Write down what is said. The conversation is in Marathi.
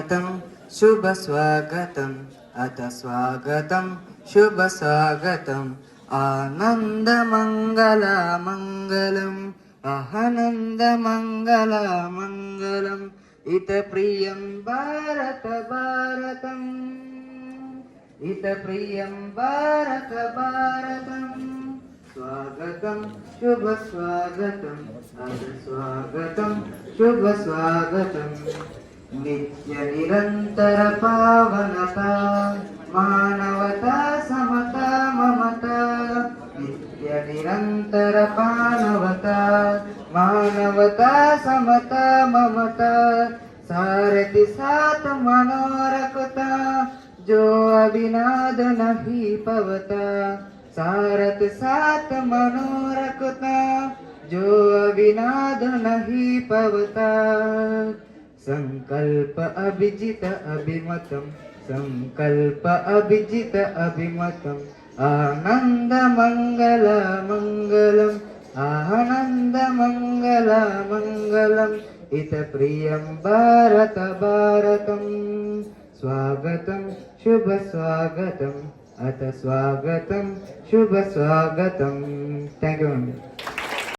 स्वागतं शुभस्वागतम् अथ स्वागतं शुभस्वागतम् आनन्दमङ्गलमङ्गलम् आनन्दमङ्गलमङ्गलम् इतः प्रियं भारत भारतम् इतः प्रियं भारत भारतम् स्वागतं शुभस्वागतम् अथ स्वागतं शुभस्वागतम् नित्यनिरन्तर पावनता मानवता समता ममता नित्यनिरन्तर पावनता मानवता समता ममता सारथि साथ मनोरखता जो अविनाद नहीं पवता सारथ साथ मनोरखता जो अविनाद नहीं पवता संकल्प अभिजित अभिमतम संकल्प अभिजित अभिमतम आनंद मंगल मंगलम आनंद मंगल मंगलम इत प्रियं भारत भारतम स्वागतं शुभ स्वागतम अथ स्वागतं शुभ स्वागतम. थँक्यू.